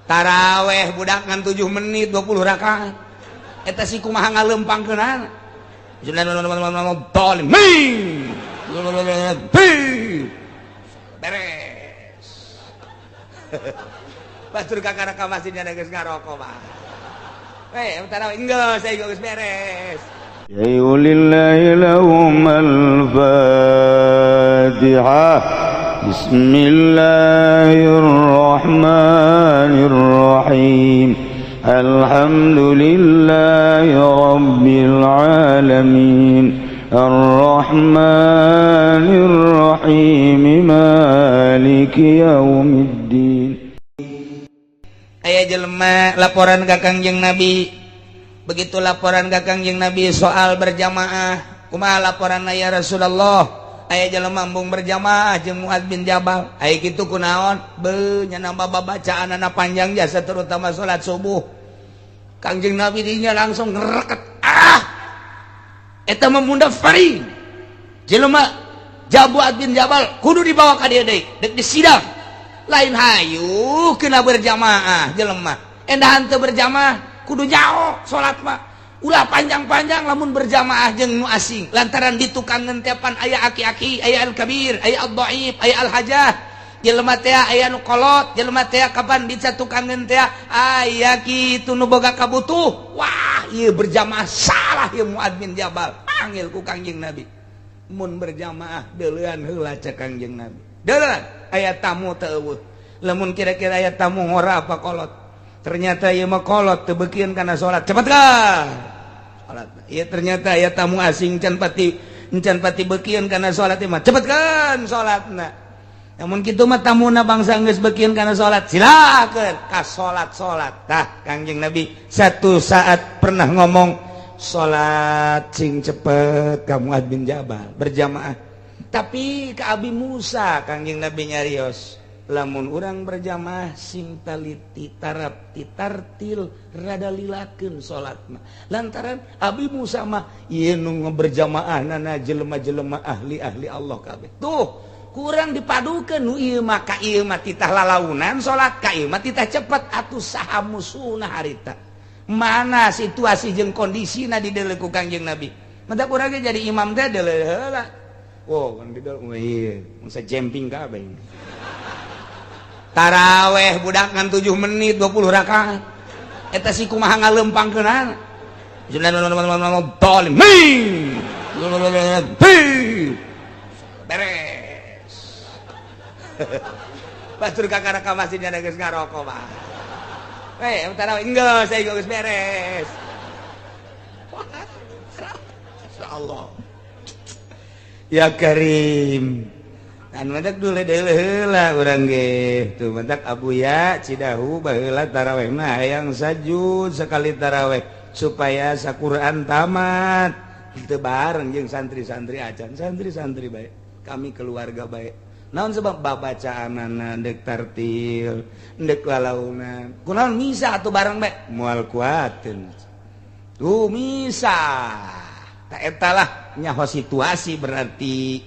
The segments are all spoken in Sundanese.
taraweh budak ngan 7 menit 20 rakaat eta si kumaha ngalempangkeunana beres batur kakara ka masjidnya geus ngaroko mah taraweh geus saya geus beres ya lillahi lahumul fatihah. Bismillahirrahmanirrahim. Alhamdulillahi rabbil alamin. Ar-Rahmanir-Rahim. Maliki yaumiddin. Aya jelema laporan ka Kangjeng Nabi. Begitu laporan ka Kangjeng Nabi soal berjamaah, kumaha laporan ya Rasulullah? Aya jelema embung berjamaah jeung Muad bin Jabal. Aya kitu kunaon? Beu nya nambah babacaanana panjang jasa terutama salat subuh. Kangjeng Nabi dinya langsung ngereket. Eta mah munda fari. Jelema Muad bin Jabal kudu dibawa ka dieu deui, dek disidang. Lain hayu kena berjamaah jelema. Endahan teu berjamaah kudu jauh salat mah. Ulah panjang-panjang lamun berjamaah jeung nu asing lantaran di tukang ngentepan aya aki-aki, aya al-kabir, aya ad-dhaif, aya al-hajah. Jelema teh aya nu kolot, jelema teh kapan di tukang ngenteh aya kitu nu boga kabutuh. Wah, ieu berjamaah salah ieu Muad bin Jabal. Panggil ku Kangjeng Nabi. Mun berjamaah deuleuan heula cek Kangjeng Nabi. Deuleuan aya tamu teu eueuh. Lamun kira-kira aya tamu ngora apa kolot. Ternyata ieu mah kolot teu beukieun kana salat. Cepatkan. Salat. Ieu ternyata aya tamu asing can pati beukieun kana salat mah. Cepatkan salatna. Namun kitu mah tamuna bangsa geus beukieun kana salat. Silakeun ka salat-salat. Tah Kangjeng Nabi satu saat pernah ngomong salat sing cepet ka Muad bin Jabal berjamaah. Tapi ka Abi Musa Kangjeng Nabi nyarios. Lamun urang berjamaah sing taliti tarapti tartil rada lilakeun salatna lantaran Abi Musa mah ieu nu berjamaahnana jelema-jelema ahli-ahli Allah kabeh tuh kurang dipadukeun nu ieu mah ka ieu mah titah lalaunan salat ka ieu mah titah cepet atuh saha musuhna harita mana situasi jeung kondisina di deuleu ku Kangjeng Nabi mada urang ge jadi imam teh deuleu heula wow kan dideuleu ieu masa jumping kabeh taraweh budak ngan 7 menit 20 rakaat eta si kumaha ngalempangkeunana beres batur kakara ka masjidnya geus ngaroko mah taraweh geus saya geus beres insyaallah ya Karim anu madak dulu deuleu heula urang ge tuh madak Abuya Cidahu baheula taraweh mah hayang sajud sekali taraweh supaya saquran tamat teu bareng jeung santri-santri acan santri-santri bae kami keluarga bae naon sebab babacaanana deuk tartil deuk lalaunan kunaon misa atuh bareng bae moal kuateun tuh misa ta eta lah nyaho situasi berarti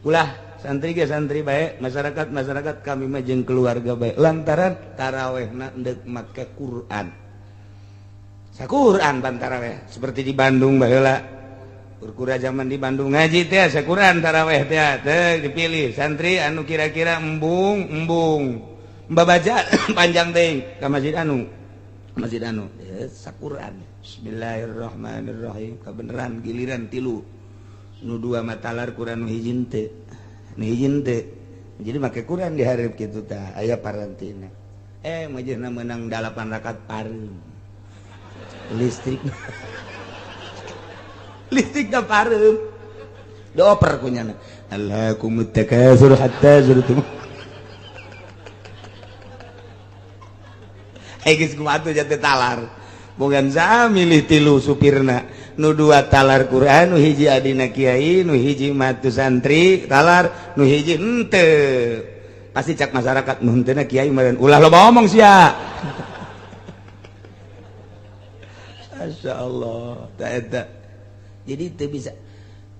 ulah santri ge santri bae masyarakat kami mah jeung keluarga bae lantaran tarawehna deuk make Quran saquran pan taraweh seperti di Bandung baheula kurkura zaman di Bandung ngaji teh saquran taraweh teh teu dipilih santri anu kira-kira embung babaca panjang teuing ka masjid anu saquran bismillahirrahmanirrahim kabeneran giliran 3 nu 2 matalar Quran nu hiji teu hijin teh jadi make Quran di hareup kitu tah aya parantina majeuna meunang 8 rakaat pareum listrik da pareum dioper kunyana Allahakumut takasur hatta zurtum geus kumaha atuh jate talar bogan sami milih 3 supirna nu 2 talar Quran, nu hiji adina kiai, nu hiji matu santri talar, nu hiji henteu pasti cak masyarakat nu henteuna kiai meureun ulah loba omong sia masyaallah ta eta jadi teu bisa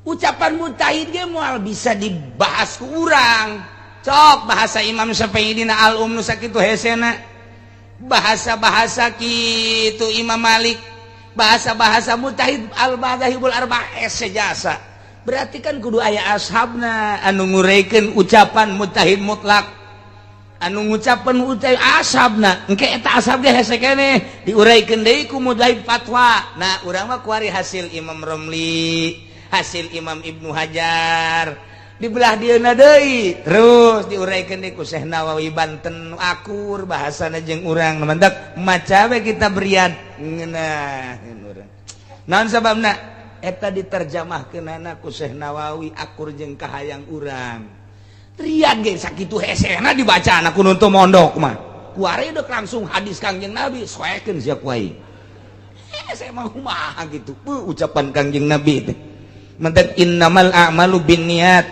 ucapan mujtahid ge moal bisa dibahas ku urang cok bahasa Imam Syafi'i dina al-um nu sakitu hesena bahasa-bahasa gitu Imam Malik, bahasa-bahasa mujtahid al-madzhabul arba'ah sejasa. Berarti kan kudu aya ashabna anu ngureikeun ucapan mujtahid mutlak, anu ngucapan mujtahid ashabna engke eta ashab ge hese keneh diuraykeun deui ku mujtahid fatwa. Nah urang mah kuari hasil Imam Romli, hasil Imam Ibnu Hajar, dibelah dieuna deui terus diuraykeun deui ku Syekh Nawawi Banten akur bahasana jeung urang mantak maca we kitab Riyad ngeunah urang. Naon sababna eta diterjemahkeunana ku Syekh Nawawi akur jeung kahayang urang. Riyad ge sakitu hesena dibacana ku nu teu mondok mah. Kuari deuk langsung hadis Kangjeng Nabi soekeun sia ku aing. Saya mah kumaha gitu. Ucapan Kangjeng Nabi teh. Mantak innamal a'malu binniyat.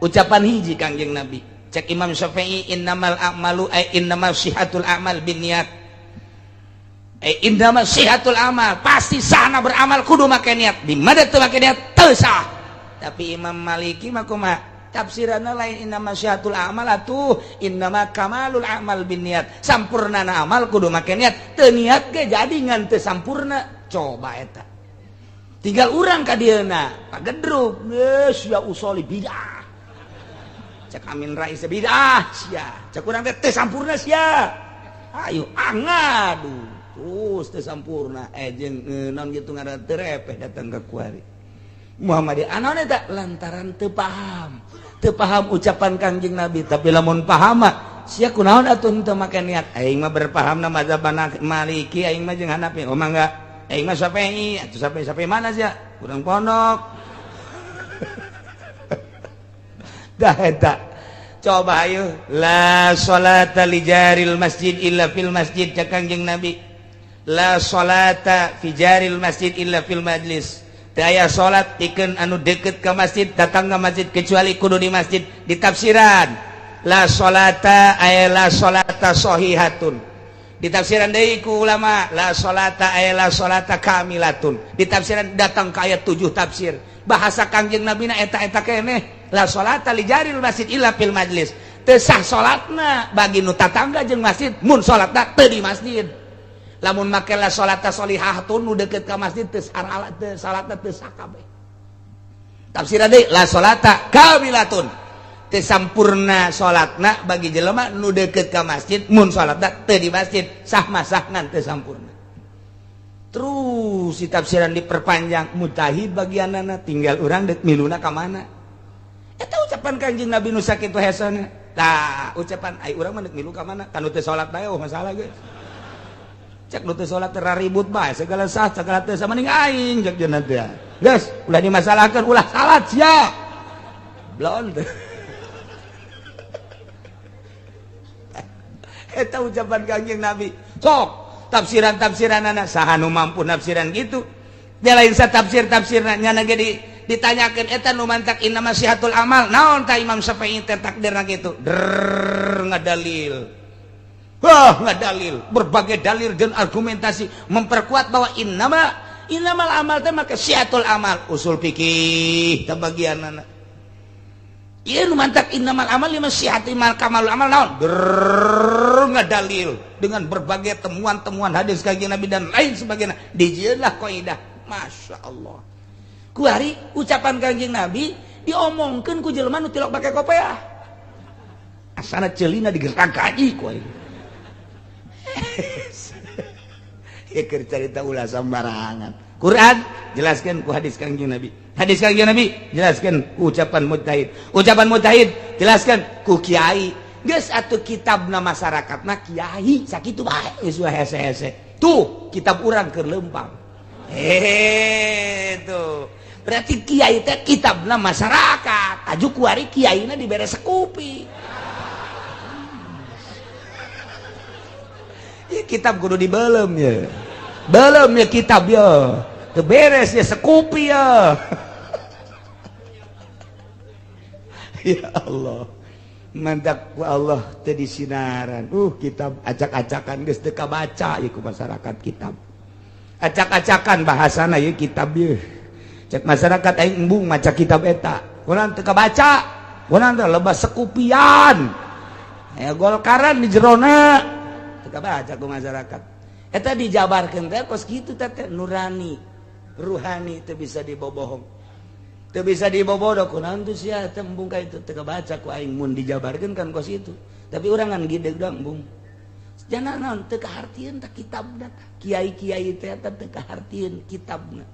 Ucapan hiji Kangjeng Nabi. Cek Imam Syafi'i innamal a'malu innamal sihatul a'mal binniyat. Innamal sihatul amal, pasti sahna beramal kudu make niat. Di mana teu make niat teu sah. Tapi Imam Maliki mah kumaha? Tafsiranna lain innama syihatul amal atuh innama kamalul amal binniyat. Sampurnana amal kudu make niat. Teu niat ge jadi ngan teu sampurna. Coba eta. Tinggal urang ka dieuna, pagedruk, geus ya usoli bidah. Cek Amin Rais bidah sia. Cek urang teh teu sampurna sia. Ayo angadu. Terus teu sampurna jeung naon kitu ngaranna teu repeh datang ka kuari. Muhammadiyah anaon eta lantaran teu paham. Teu paham ucapan Kangjeng Nabi, tapi lamun paham mah sia kunaon atuh teu make niat. Aing mah berpahamna mazhab Maliki, aing mah jeung Hanafi. Oh mangga, aing mah Syafi'i, atuh Syafi'i mana sia? Urang pondok. Dah eta. Coba ayo, la sholata li jaril masjid illa fil masjid cak Kangjeng Nabi. La sholata fi jaril masjid illa fil majlis. Daya salat pikeun anu deket ke masjid, datang ke masjid kecuali kudu di masjid. Di tafsiran la sholata ay la sholata sahihatun. Di tafsiran deui ku ulama la sholata ay la sholata kamilatun. Di tafsiran datang ke ayat 7 tafsir. Bahasa Kangjeng Nabi na eta keneh la sholata li jaril masjid illa fil majlis. Teu sah salatna bagi nu tatangga jeung masjid mun salatna teu di masjid. Lamun make la sholata sholihatun nu deukeut ka masjid teu salatna teu sah kabeh. Tafsiran deui la sholata kamilatun. Teu sampurna salatna bagi jelema nu deukeut ka masjid mun salatna teu di masjid sah mah sah ngan teu sampurna. Terus si tafsiran diperpanjang mujtahid bagianana tinggal urang deuk miluna ka mana. Eta ucapan Kanjeng Nabi nu sakitu hesana. Tah ucapan ai urang mah deuk milu ka mana? Kanu teu salat bae oh masalah ge. Cek nu teu salat teh ribut bae segala sah segala teu samaning aing cek jeuna teh. Geus, ulah dimasalahkeun ulah salat sia. Blon teh. Eta ucapan Kanjeng Nabi. Sok tafsiran-tafsiranana saha nu mampu nafsiran gitu. Dia lain sa tafsir-tafsirna nya ge ditanyakeun eta nu mantak innama syihatul amal. Naon tah Imam Syafi'i teh takdirna kitu? Ngadalil. Wah, nggak dalil, berbagai dalil dan argumentasi memperkuat bahwa innamal amal teh make syiatul amal, usul fikih teh bagianna. Ieu nu mantak innamal amal lima syiatul amal kamalul amal naon? Nggak dalil dengan berbagai temuan-temuan hadis Kanjeng Nabi dan lain sebagainya. Dijieunlah kaidah. Masya Allah. Kuari ucapan Kanjeng Nabi diomongkeun ku jelema nu tilok pake kopiah. Asana ceulina digerak kaji kuari. Ya cerita ulah sembarangan. Quran jelaskan ku hadis Kanjeng Nabi. Hadis Kanjeng Nabi jelaskan ku ucapan mujtahid. Ucapan mujtahid jelaskan ku kiai. Geus atuh kitabna masyarakatna kiai sakitu bae geus hese-hese. Tuh kitab urang keur leumpang. Tuh. Berarti kiai teh kitabna masyarakat. Aju kuari kiaina dibere sekupi. Ya, kitab kudu dibelem ya. Belum ya kitab ya. Teu beres ya sekupi ya. Ya Allah. Mandak ku Allah teu disinaran. Kitab acak-acakan geus teu kabaca ieu ku masyarakat kitab. Acak-acakan bahasana ieu kitab ieu. Cek masyarakat aing embung maca kitab eta. Kurang teu kabaca. Kurang teh loba sekupian. Ya golkaran di jerona kabaca ku masyarakat eta dijabarkeun teh kos kitu teh nurani ruhani teu bisa dibobohong teu bisa dibobodoh kunaon tuh sia teh embung ka itu teu kabaca ku aing mun dijabarkeun kan kos itu tapi urang ngan gideg dong embung jangan naon teu kahartieun teh kitabna kiai-kiai teh teu kahartieun kitabna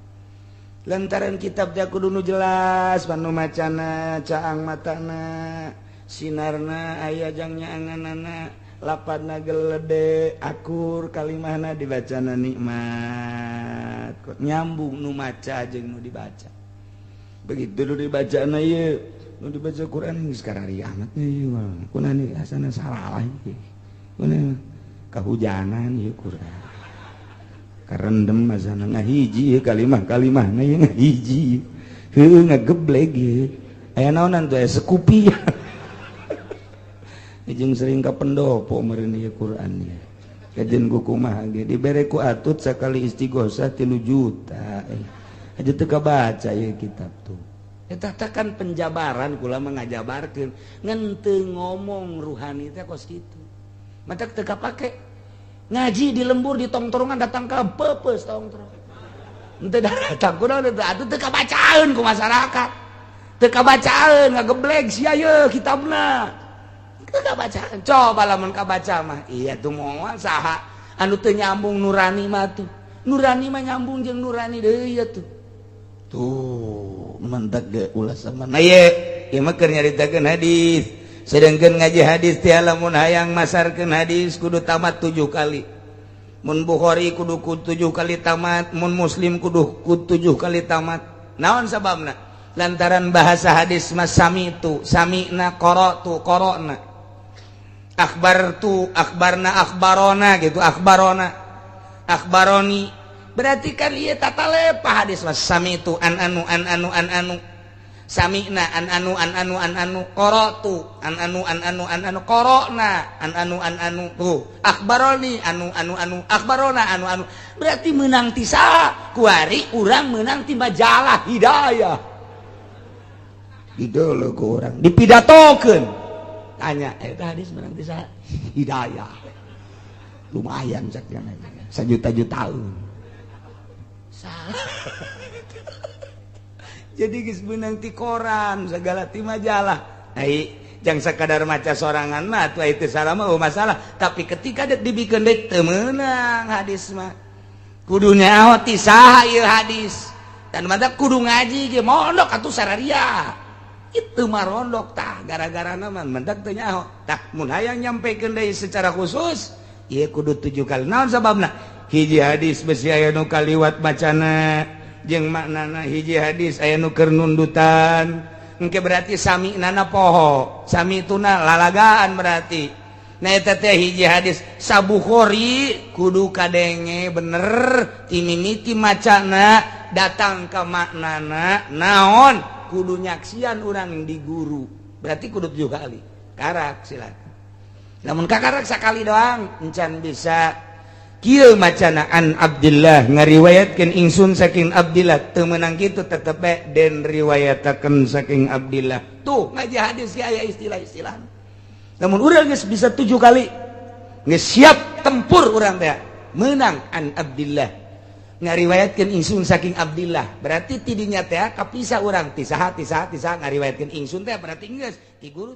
lantaran kitab teh kudu nu jelas panu macana caang matana sinarna aya jangnya anganana lapadna gelede akur kalimahna dibacana nikmat kok nyambung nu maca jeung nu dibaca begitu nu dibacana ieu nu dibaca Quran geus karari amat ieu mah kunaon asana salah ieu kunaon kahujanan ieu Quran karendem asana ngahiji kalimah-kalimahna ieu ngahiji heuh ngageblek ieu aya naonan tuh aya sekupi jeung sering ka pendopo meureun ieu Quran ieu kajen ku kumaha ge dibere ku atut sakali istighosah 3 juta aja teu kabaca ieu kitab tuh eta teh kan penjabaran kula mengajabarkeun ngan teu ngomong ruhani teh kos kitu matak teu kapake ngaji di lembur di tongtorongan datang ka peupeus tongtorong henteu datang kunaon teh atuh teu kabacaeun ku masyarakat teu kabacaeun ngageblek sia ieu kitabna teu kabacaan coba lamun kabaca mah iya tuh moal saha anu teu nyambung nurani mah tuh nurani mah nyambung jeung nurani deui ya tuh mentak ge ulah sama nah ieu mah keur nyaritakeun hadis sedengkeun ngaji hadis teh lamun hayang masarkeun hadis kudu tamat 7 kali mun Bukhari kudu 7 kali tamat mun Muslim kudu 7 kali tamat naon sababna lantaran bahasa hadis mah samitu samina qara'tu qara'na akhbartu akhbarna akhbarona gitu akhbarona akhbaroni berarti kan ieu tata lepah hadis mah samitu an anu sami'na an anu qara'tu an anu qara'na an anu tuh akhbaroni anu akhbarona anu berarti meunang ti saha kuari urang meunang ti majalah hidayah idola ku urang dipidatokeun tanya eta hadis meunang ti saha hidayah lumayan sakjana sajuta-jutaeun jadi geus meunang ti koran segala ti majalah ai jang sakadar maca sorangan mah atuh itu salah mah masalah tapi ketika dibikeun deui teu meunang hadis mah kudu nyaho ti saha ieu hadis dan mata kudu ngaji ge mondok atuh sararia itu mah rondok tah gara-gara mah mendak teu nyaho tah mun hayang nyampekeun deui secara khusus ieu kudu 7 kali naon sababna hiji hadis besi aya nu kaliwat macana jeung maknana hiji hadis aya nu keur nundutan engke berarti sami'nana poho samituna lalagaan berarti nah eta teh hiji hadis sabukhari kudu kadenge bener ti mimiti macana datang ka maknana naon kudu nyaksian urang di guru berarti kudu 7 kali karak silakan namun kakarak sakali doang encan bisa kieu macana an Abdillah ngariwayatkeun ingsun saking Abdillah teu meunang kitu tetep bae den riwayatakeun saking Abdillah tuh ngaji hadis ge aya istilah-istilah namun urang geus bisa 7 kali geus siap tempur urang teh meunang an Abdillah ngariwayatkeun ingsun saking Abdillah berarti tidinya teh kapisah urang ti saha ngariwayatkeun ingsun teh berarti geus ti guru